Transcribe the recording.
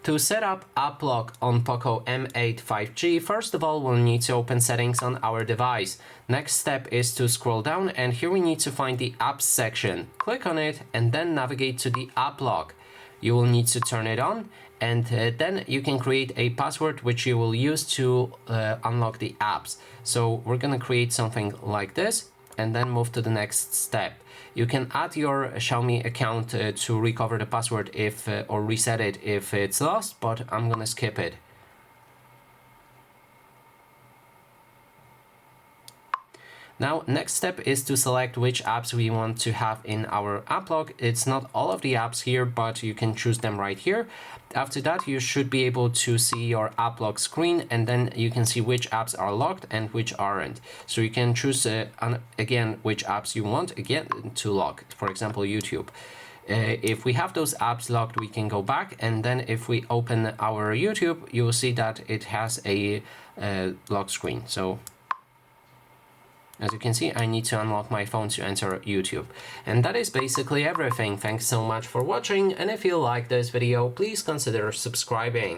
To set up app lock on POCO M8 5G, first of all, we'll need to open settings on our device. Next step is to scroll down, and here we need to find the apps section. Click on it and then navigate to the app lock. You will need to turn it on, and then you can create a password which you will use to unlock the apps. So we're gonna create something like this and then move to the next step. You can add your Xiaomi account to recover the password if or reset it if it's lost, but I'm gonna skip it. Now, next step is to select which apps we want to have in our app lock. It's not all of the apps here, but you can choose them right here. After that, you should be able to see your app lock screen, and then you can see which apps are locked and which aren't. So you can choose again which apps you want again to lock. For example, YouTube. If we have those apps locked, we can go back, and then if we open our YouTube, you will see that it has a lock screen. So as you can see, I need to unlock my phone to enter YouTube. And that is basically everything. Thanks so much for watching, and if you like this video, please consider subscribing.